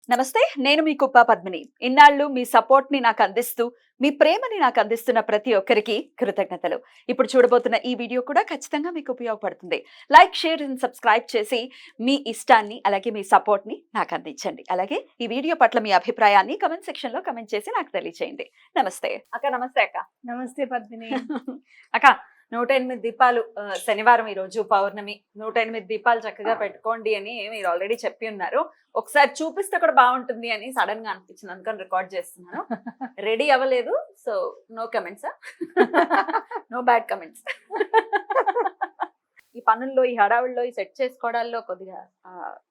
నమస్తే, నేను మీ కుప్ప పద్మిని. ఇన్నాళ్ళు మీ సపోర్ట్‌ని నాకు అందిస్తూ, మీ ప్రేమని నాకు అందిస్తున్న ప్రతి ఒక్కరికి కృతజ్ఞతలు. ఇప్పుడు చూడబోతున్న ఈ వీడియో కూడా ఖచ్చితంగా మీకు ఉపయోగపడుతుంది. లైక్, షేర్ అండ్ సబ్స్క్రైబ్ చేసి మీ ఇష్టాన్ని అలాగే మీ సపోర్ట్‌ని నాకు అందించండి. అలాగే ఈ వీడియో పట్ల మీ అభిప్రాయాన్ని కామెంట్ సెక్షన్‌లో కామెంట్ చేసి నాకు తెలియజేయండి. నమస్తే. అక్క నమస్తే అక్క. నమస్తే పద్మిని. అక్క 108 దీపాలు శనివారం ఈ రోజు పౌర్ణమి 108 దీపాలు చక్కగా పెట్టుకోండి అని మీరు ఆల్రెడీ చెప్పి ఉన్నారు. ఒకసారి చూపిస్తే కూడా బాగుంటుంది అని సడన్ గా అనిపించింది, అందుకని రికార్డ్ చేస్తున్నాను. రెడీ అవ్వలేదు, so no comments, no bad comments. ఈ పనుల్లో, ఈ హడావుల్లో, ఈ సెట్ చేసుకోవడాల్లో కొద్దిగా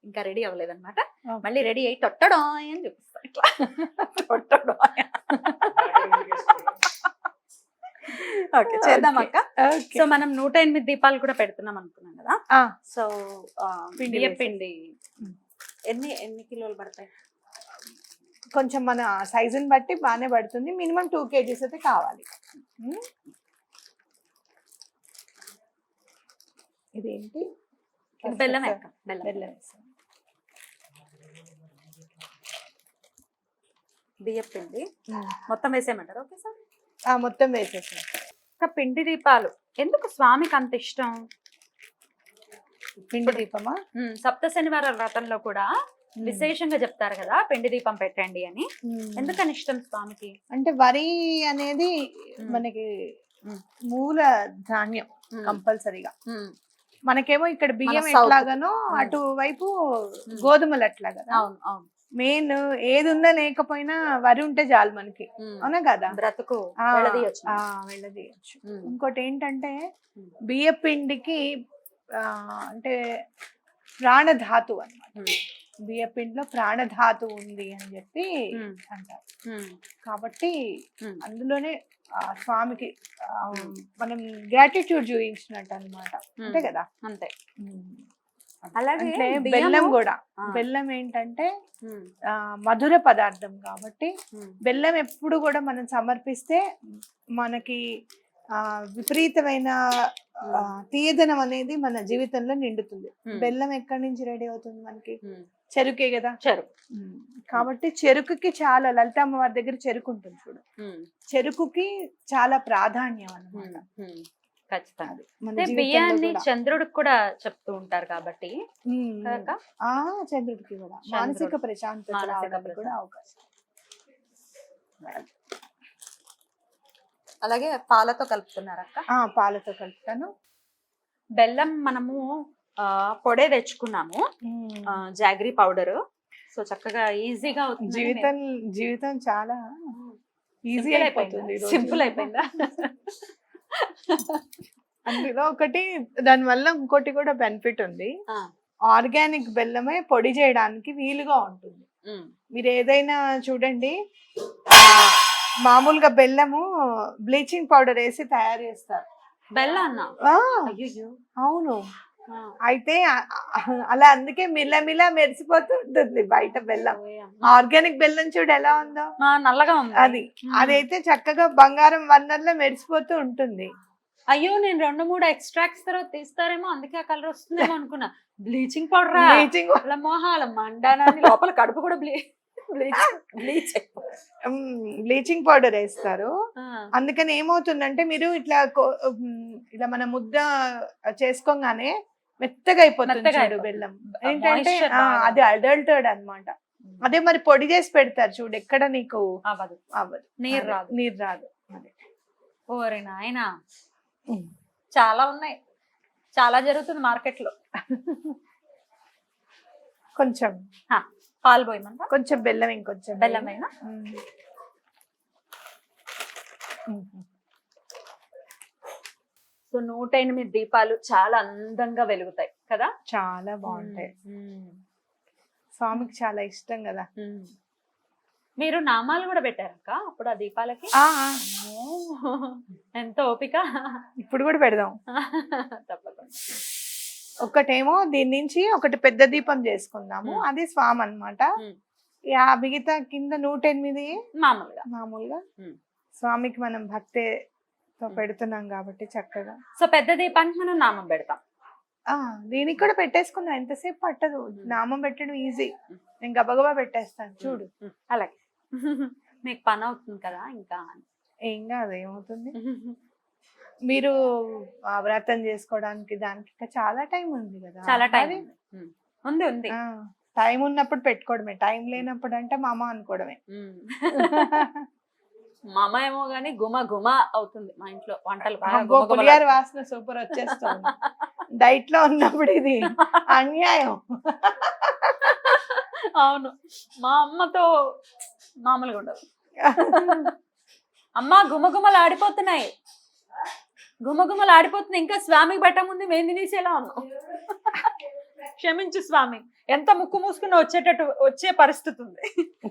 ఇంకా రెడీ అవ్వలేదు అనమాట. మళ్ళీ రెడీ అయ్యి తొట్టడం అని చూపిస్తాను. ఇట్లా తొట్టడం. ఓకే, చేద్దాం అక్క. సో మనం 108 దీపాలు కూడా పెడుతున్నాం అనుకున్నాం కదా. సో పిండి ఎన్ని కిలోలు పడతాయి? కొంచెం మన సైజుని బట్టి బాగానే పడుతుంది. మినిమం 2 kgs అయితే కావాలి. ఇదేంటి? బెల్లం. బెల్లం. బియ్యం పిండి మొత్తం వేసేయమంటారు? ఓకే సార్, మొత్తం వేసేసాం. పిండి దీపాలు ఎందుకు స్వామికి అంత ఇష్టం? పిండి దీపమా? సప్త శనివార వ్రతంలో కూడా విశేషంగా చెప్తారు కదా, పిండి దీపం పెట్టండి అని. ఎందుకని ఇష్టం స్వామికి? అంటే వరి అనేది మనకి మూల ధాన్యం కంపల్సరీగా. మనకేమో ఇక్కడ బియ్యం ఎట్లాగానో అటువైపు గోధుమలు అట్లా కదా. అవును అవును. మెయిన్ ఏది ఉన్నా లేకపోయినా వరి ఉంటే చాలు మనకి, అవునా కదా? బ్రతుకు వెళ్ళదీయచ్చు. ఇంకోటి ఏంటంటే బియ్య పిండికి అంటే ప్రాణధాతు అన్నమాట. బియ్య పిండిలో ప్రాణధాతు ఉంది అని చెప్పి అంటారు. కాబట్టి అందులోనే స్వామికి మనం గ్రాటిట్యూడ్ చూపించినట్టు అన్నమాట. అంతే కదా? అంతే. అలాగే బెల్లం కూడా. బెల్లం ఏంటంటే మధుర పదార్థం కాబట్టి బెల్లం ఎప్పుడు కూడా మనం సమర్పిస్తే మనకి విపరీతమైన తీయదనం అనేది మన జీవితంలో నిండుతుంది. బెల్లం ఎక్కడి నుంచి రెడీ అవుతుంది మనకి? చెరుకే కదా. చెరుకు. కాబట్టి చెరుకుకి చాలా, లలిత అమ్మవారి దగ్గర చెరుకు ఉంటుంది చూడు, చెరుకుకి చాలా ప్రాధాన్యం అన్నమాట. బియ్యాన్ని చంద్రుడికి కూడా చెప్తూ ఉంటారు కాబట్టి చంద్రుడికి కూడా మానసిక ప్రశాంతత కూడా అవకాశం. అలాగే పాలతో కలుపుతున్నారు అక్క? పాలతో కలుపుతాను. బెల్లం మనము పొడే తెచ్చుకున్నాము, జాగరీ పౌడర్. సో చక్కగా ఈజీగా జీవితం చాలా ఈజీ అయిపోతుంది, సింపుల్ అయిపోయిందా? అందులో ఒకటి, దాని వల్ల ఇంకోటి కూడా బెనిఫిట్ ఉంది. ఆర్గానిక్ బెల్లమే పొడి చేయడానికి వీలుగా ఉంటుంది. మీరు ఏదైనా చూడండి, మామూలుగా బెల్లము బ్లీచింగ్ పౌడర్ వేసి తయారు చేస్తారు. బెల్లం? అవును. అయితే అలా అందుకే మిల్ల మెరిసిపోతూ ఉంటుంది బయట బెల్లం. ఆర్గానిక్ బెల్లం చూడు ఎలా ఉందో, నల్లగా ఉంది. అదైతే చక్కగా బంగారం వర్ణంలో మెరిసిపోతూ ఉంటుంది. అయ్యో, నేను 2-3 ఎక్స్ట్రాక్ట్స్ తర్వాత తీస్తారేమో, అందుకే ఆ కలర్ వస్తుందేమో అనుకున్నా. బ్లీచింగ్ పౌడర్, మోహాల మండానాన్ని లోపల కడుపు కూడా బ్లీచింగ్ పౌడర్ వేస్తారు. అందుకని ఏమవుతుందంటే మీరు ఇట్లా మన ముద్ద చేసుకోగానే మెత్తగా అయిపోతుంది బెల్లం. ఏంటంటే అది అడల్టెడ్ అన్నమాట. అదే మరి పొడి చేసి పెడతారు చూడు, ఎక్కడ నీకు అవ్వదు, నీరు రాదు. ఓరే నాయనా, చాలా ఉన్నాయి, చాలా జరుగుతుంది మార్కెట్ లో. కొంచెం పాలు పోయమంట, కొంచెం బెల్లం, ఇంకొంచెం బెల్లం అయినా. సో 108 దీపాలు చాలా అందంగా వెలుగుతాయి కదా, చాలా బాగుంటాయి. స్వామికి చాలా ఇష్టం కదా. మీరు నామాలు కూడా పెట్టారక్క అప్పుడు ఆ దీపాలకి? ఎంత ఓపిక. ఇప్పుడు కూడా పెడదాం తప్పకుండా. ఒకటేమో దీని నుంచి ఒకటి పెద్ద దీపం చేసుకుందాము, అది స్వామి అన్నమాట. మిగతా కింద 108 మామూలుగా స్వామికి మనం భక్తితో పెడుతున్నాం కాబట్టి చక్కగా. సో పెద్ద దీపానికి మనం నామం పెడతాం. దీనికి కూడా పెట్టేసుకుందాం, ఎంతసేపు పట్టదు, నామం పెట్టడం ఈజీ, నేను గబగబా పెట్టేస్తాను చూడు. అలాగే మీకు పని అవుతుంది కదా ఇంకా. ఏం కాదు, ఏమవుతుంది. మీరు వ్రతం చేసుకోవడానికి దానికి ఇంకా చాలా టైం ఉంది కదా. చాలా టైం ఉంది ఉంది. టైం ఉన్నప్పుడు పెట్టుకోవడమే, టైం లేనప్పుడు అంటే మామ అనుకోవడమే. మా అమ్మ ఏమో గానీ గుమ గుమ అవుతుంది మా ఇంట్లో వంటలు. పులిహార వాసన సూపర్ వచ్చేస్తుంది. డైట్ లో ఉన్నప్పుడు ఇది అన్యాయం. అవును, మా అమ్మతో మామూలుగా ఉండదు. అమ్మ గుమగుమలు ఆడిపోతున్నాయి, గుమగుమలు ఆడిపోతున్నాయి, ఇంకా స్వామికి పెట్టముందు మేము తినేసేలా ఉన్నాం. క్షమించు స్వామి, ఎంత ముక్కు మూసుకుని వచ్చే పరిస్థితి ఉంది.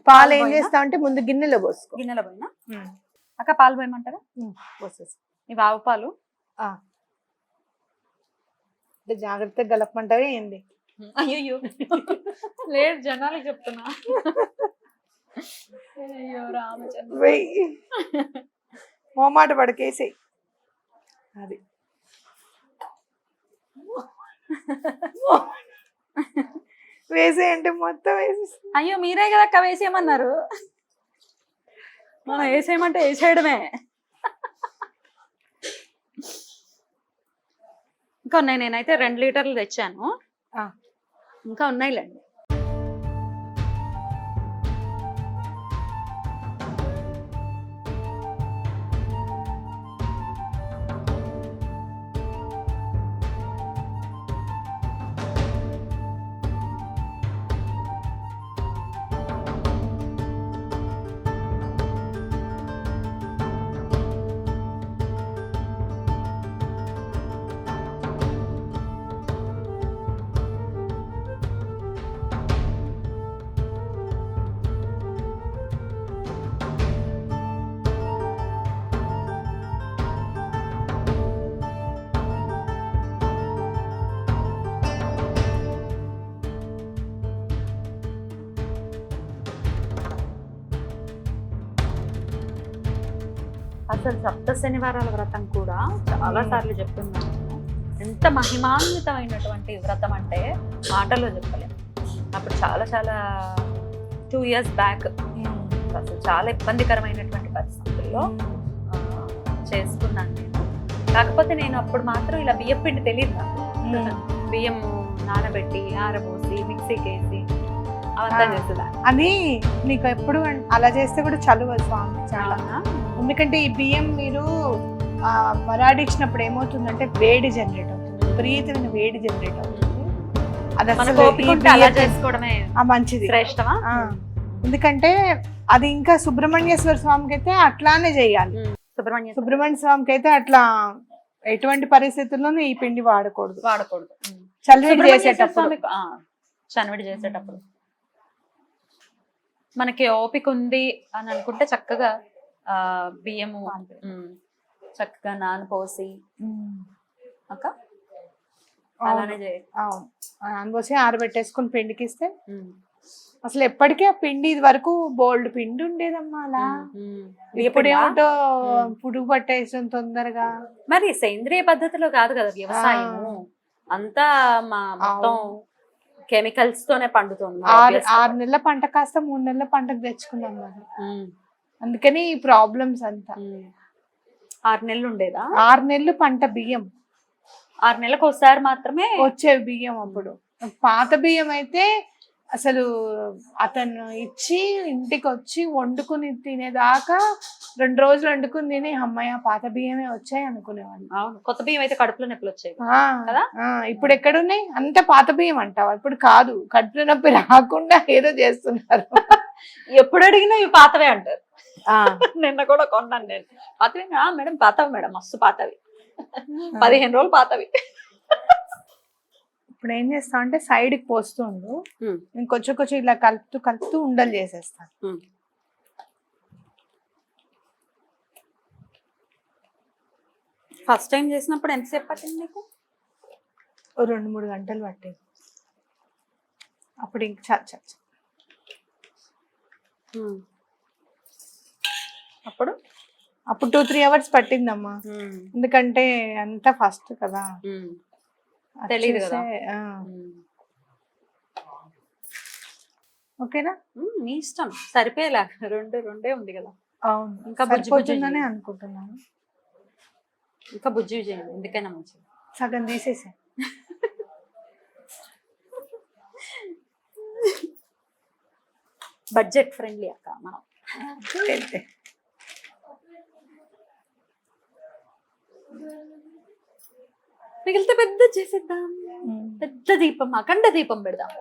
పాలు ఏం చేస్తా అంటే ముందు గిన్నెలో పోసుకో. గిన్నెలో పోయినా అక్క పాలు పోయమంటారా? పోసేసి ఇవి ఆవు పాలు. జాగ్రత్తగా గలపమంటావే ఏంది? అయ్యో లేదు, జనాలకు చెప్తున్నా. అయ్యో రామచంద్ర, మోమాట పడకేసి అది వేసేయంటే మొత్తం వేసేసి. అయ్యో మీరే కదా అక్క వేసేయమన్నారు, మనం వేసేయమంటే వేసేయడమే. ఇంకా ఉన్నాయి, నేనైతే 2 లీటర్లు తెచ్చాను, ఇంకా ఉన్నాయిలేండి. అసలు సప్త శనివారాల వ్రతం కూడా చాలా సార్లు చెప్తున్నాను. ఎంత మహిమాన్వితమైనటువంటి వ్రతం అంటే మాటలో చెప్పలేము. అప్పుడు చాలా 2 years బ్యాక్ అసలు చాలా ఇబ్బందికరమైనటువంటి పరిస్థితుల్లో చేసుకున్నాను నేను. కాకపోతే నేను అప్పుడు మాత్రం ఇలా బియ్యం పిండి తెలియదు నాకు. బియ్యం నానబెట్టి ఆరబోసి మిక్సీకి వేసి అవంతా చేసేదాన్ని. అని నీకు ఎప్పుడు అలా చేస్తే కూడా చలువ స్వామి చాలా. ఎందుకంటే ఈ బియ్యం మీరు మరాడిచ్చినప్పుడు ఏమవుతుందంటే వేడి జనరేట్ అవుతుంది, విపరీతమైన వేడి జనరేట్ అవుతుంది. అది చేసుకోవడమే మంచిది, శ్రేష్టమా. ఎందుకంటే అది ఇంకా సుబ్రహ్మణ్యేశ్వర స్వామికి అయితే అట్లానే చేయాలి. సుబ్రహ్మణ్య స్వామికి అయితే అట్లా ఎటువంటి పరిస్థితుల్లోనూ ఈ పిండి వాడకూడదు. చలివిడి చేసేటప్పుడు మనకి ఓపిక ఉంది అని అనుకుంటే చక్కగా బియ్యము చక్కగా నానపోసి నానపోసి ఆరబెట్టేసుకుని పిండికిస్తే అసలు ఎప్పటికీ ఆ పిండి ఇది వరకు బోల్డ్ పిండి ఉండేదమ్మా. అలా ఇప్పుడు ఏమిటో పురుగు పట్టేసాం తొందరగా. మరి సేంద్రియ పద్ధతిలో కాదు కదా వ్యవసాయము, అంతా మొత్తం కెమికల్స్ తోనే పండుతుంది. 6 నెలల పంట కాస్త 3 నెలల పంటకు తెచ్చుకున్నాం మరి. అందుకని ఈ ప్రాబ్లమ్స్ అంతా. 6 నెలలు ఉండేదా? 6 నెలలు పంట బియ్యం 6 నెలలకు ఒకసారి మాత్రమే వచ్చేవి బియ్యం. అప్పుడు పాత బియ్యం అయితే అసలు అతను ఇచ్చి ఇంటికి వచ్చి వండుకుని తినేదాకా 2 రోజులు వండుకుని తిని అమ్మాయి పాత బియ్యమే వచ్చాయి అనుకునేవాళ్ళు. కొత్త బియ్యం అయితే కడుపులో నొప్పులు వచ్చాయి కదా. ఇప్పుడు ఎక్కడున్నాయి? అంత పాత బియ్యం అంటావా? ఇప్పుడు కాదు, కడుపులో నొప్పి రాకుండా ఏదో చేస్తున్నారు. ఎప్పుడు అడిగినా ఇవి పాతవే అంటారు. నిన్న కూడా కొన్నాను నేను. పాతవి మేడం, పాతవి మేడం, మస్తు పాతవి, 15 రోజులు పాతవి. ఇప్పుడు ఏం చేస్తా అంటే సైడ్కి పోస్తుండు, నేను కొంచెం ఇలా కలుపుతూ ఉండలు చేసేస్తాను. ఫస్ట్ టైం చేసినప్పుడు ఎంతసేపు పట్టింది నీకు? 2-3 గంటలు పట్టేది. అప్పుడు ఇంక అప్పుడు 2-3 hours పట్టిందమ్మా. ఎందుకంటే అంతా ఫస్ట్ కదా, అది తెలీదు కదా. చూసే, ఆ, ఓకేనా. మీ ఇష్టం, సరిపోయేలా రెండే ఉంది కదా. అవును, ఇంకా బుజ్జి బుజ్జి సరిపోతుందనే చేయి. అనుకుంటున్నాను. ఇంకా బుజ్జి చేయండి, ఎందుకైనా మంచిది. సగం తీసేసా. బడ్జెట్ ఫ్రెండ్లీ అక్క మనం. అయితే మిగిలితే పెద్ద చేసేద్దాం, పెద్ద దీపం, అఖండ దీపం పెడదాం.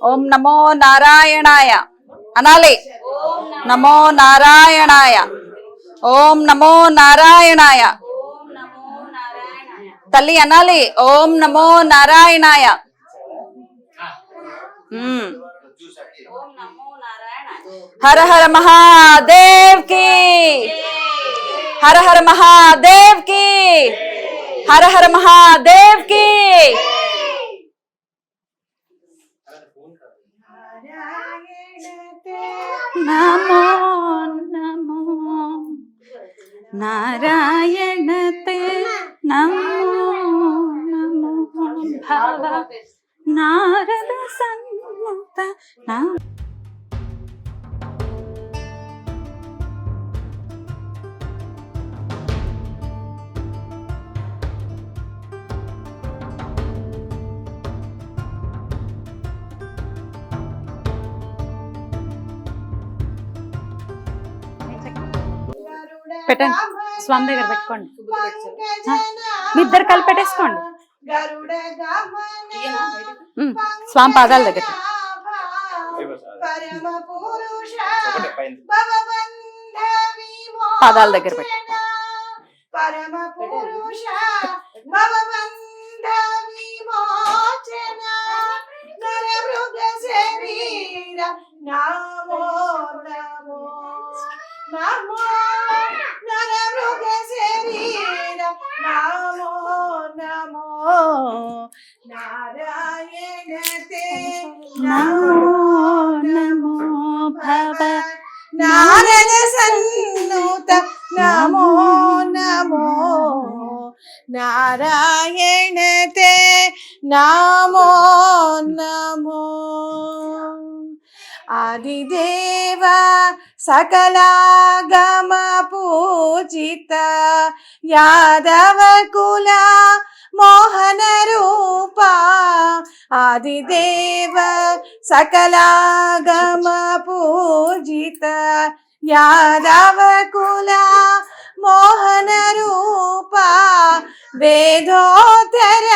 ఓం నమో నారాయణాయ అనాలి. నమో నారాయణాయ. ఓం నమో నారాయణాయ. తల్లి అనాలి. ఓం నమో నారాయణాయ. హర హర మహాదేవ్ కి, హర హర మహాదేవ్ కి, హర హర మహాదేవ్ కి. నమో నమో నారాయణతే నమో నమో భవ నారద సన్నుత నమో. పెట్టండి, స్వామి దగ్గర పెట్టుకోండి. మీ ఇద్దరు కలిపి పెట్టేసుకోండి. స్వామి పాదాల దగ్గర పాదాల దగ్గర పెట్టు. పరమ పురుష భవబంధ విమోచన నరమృగ శరీర నమో నమో నమో నరమృగ శరీర నమో నమో నారాయణతే నమో నమో భవ నారద సన్నుత నమో నమో నారాయణతే నమో నమో. ఆదిదేవ సకలాగమ పూజిత యాదవ కుల మోహన రూప ఆదిదేవ సకలాగమ పూజిత యాదవ కుల మోహన రూప వేదోత్తర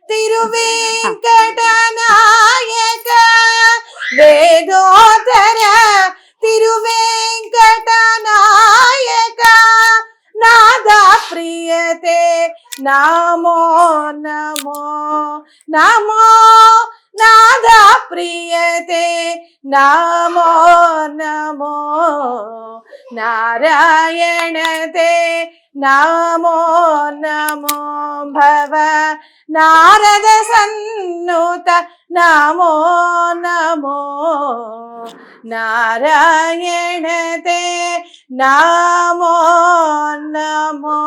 తిరువేంకట నాయక వేదోత్తర తిరువేంకట నాయక నాద ప్రియతే నమో నమో నమో నాద ప్రియతే నమో నమో నారాయణతే నమో నమో భవ నారద సన్నుత నమో నమో నారాయణతే నమో నమో.